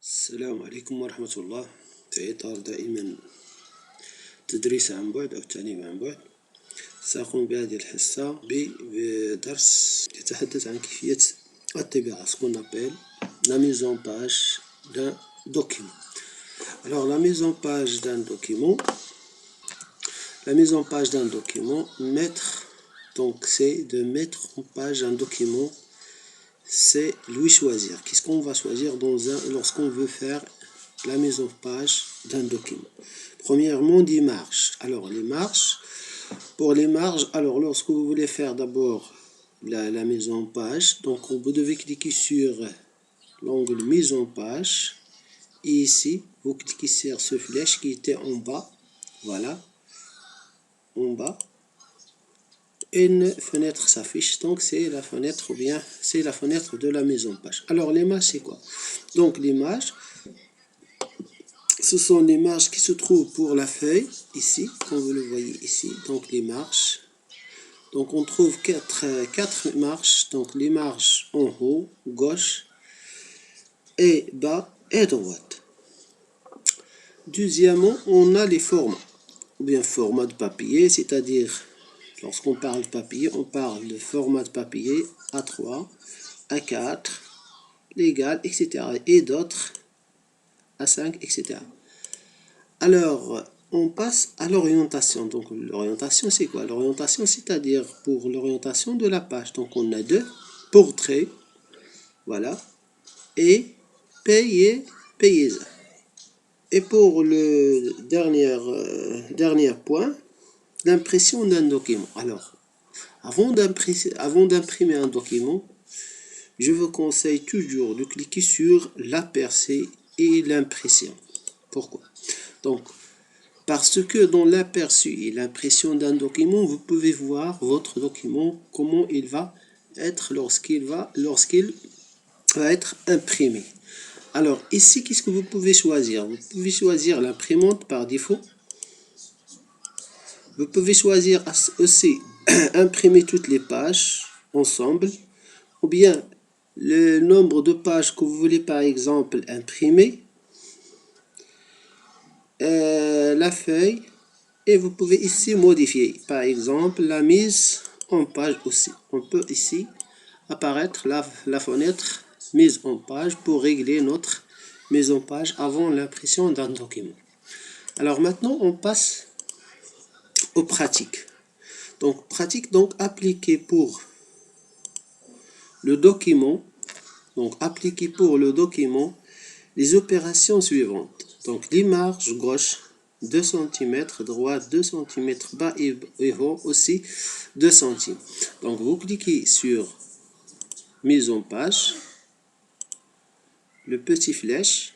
السلام عليكم ورحمة الله. في إطار دائما تدريس عن بعد أو تعليم عن بعد، سأقوم بهذه الحصة بدرس يتحدث عن كيفية الطباعة، ce qu'on appelle la mise en page d'un document. Alors la mise en page d'un document, donc c'est de mettre en page un document, c'est lui choisir. Qu'est-ce qu'on va choisir lorsqu'on veut faire la mise en page d'un document? Premièrement, des marges. Alors les marges, pour les marges, alors lorsque vous voulez faire d'abord la mise en page, donc vous devez cliquer sur l'onglet mise en page et ici vous cliquez sur ce flèche qui était en bas, voilà, en bas. Une fenêtre s'affiche, donc c'est la fenêtre, ou bien c'est la fenêtre de la mise en page. Alors les marges, c'est quoi? Donc les marges, ce sont les marges qui se trouvent pour la feuille ici, comme vous le voyez ici. Donc les marges, donc on trouve quatre marges, donc les marges en haut, gauche et bas et droite. Deuxièmement, on a les formats, ou bien format de papier, c'est-à-dire lorsqu'on parle de papier, on parle de format de papier A3, A4, légal, etc. et d'autres A5, etc. Alors, on passe à l'orientation. Donc, l'orientation, c'est quoi? L'orientation, c'est-à-dire pour l'orientation de la page. Donc, on a deux portraits, voilà, et paysage. Et pour le dernier point, l'impression d'un document. Alors, avant d'imprimer un document, je vous conseille toujours de cliquer sur l'aperçu et l'impression. Pourquoi? Donc, parce que dans l'aperçu et l'impression d'un document, vous pouvez voir votre document, comment il va être lorsqu'il va être imprimé. Alors, ici, qu'est-ce que vous pouvez choisir? Vous pouvez choisir l'imprimante par défaut. Vous pouvez choisir aussi imprimer toutes les pages ensemble, ou bien le nombre de pages que vous voulez par exemple imprimer, la feuille, et vous pouvez ici modifier par exemple la mise en page aussi. On peut ici apparaître la fenêtre mise en page pour régler notre mise en page avant l'impression d'un document. Alors maintenant on passe aux pratiques. Donc pratique, donc appliquer pour le document, les opérations suivantes. Donc les marges gauche 2 cm, droite 2 cm, bas et haut aussi 2 cm. Donc vous cliquez sur mise en page, le petit flèche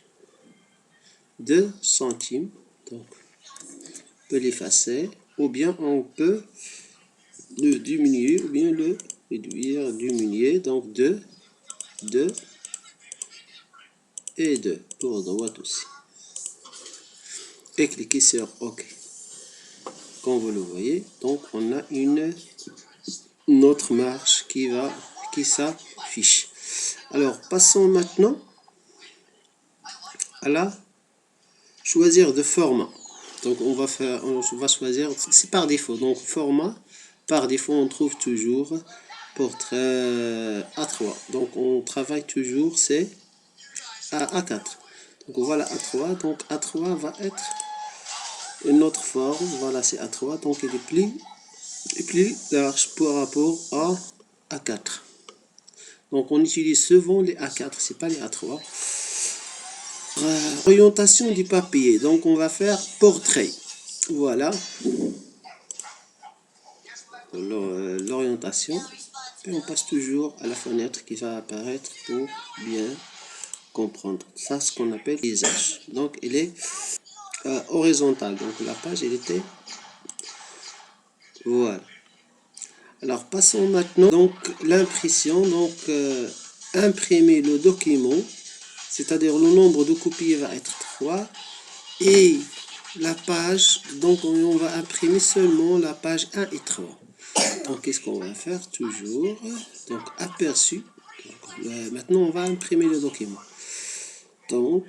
2 cm, donc on peut l'effacer, ou bien on peut le diminuer, ou bien le réduire, diminuer, donc 2 et 2 pour droite aussi, et cliquez sur OK. Comme vous le voyez, donc on a une autre marge qui s'affiche. Alors passons maintenant à la choisir de format. Donc on va choisir, c'est par défaut, donc format par défaut on trouve toujours portrait A3, donc on travaille toujours c'est à A4. Donc voilà A3, donc A3 va être une autre forme, voilà c'est A3, donc il est plus large par rapport à A4. Donc on utilise souvent les A4, c'est pas les A3. Orientation du papier, donc on va faire portrait, voilà l'orientation, et on passe toujours à la fenêtre qui va apparaître pour bien comprendre. Ça, ce qu'on appelle paysage. Donc il est horizontal, donc la page elle était, voilà. Alors passons maintenant donc l'impression, donc imprimer le document, c'est-à-dire le nombre de copies va être 3, et la page, donc on va imprimer seulement la page 1 et 3. Donc qu'est-ce qu'on va faire? Toujours donc aperçu. Donc, maintenant on va imprimer le document. Donc,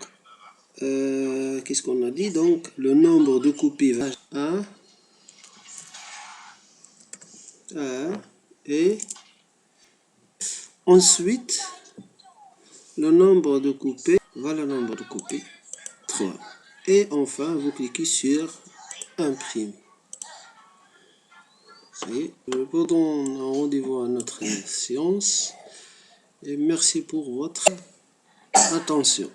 qu'est-ce qu'on a dit? Donc, le nombre de copies va 1, et ensuite, le nombre de copies, voilà le nombre de copies, 3. Et enfin, vous cliquez sur imprimer. Et je vous donne un rendez-vous à notre séance. Et merci pour votre attention.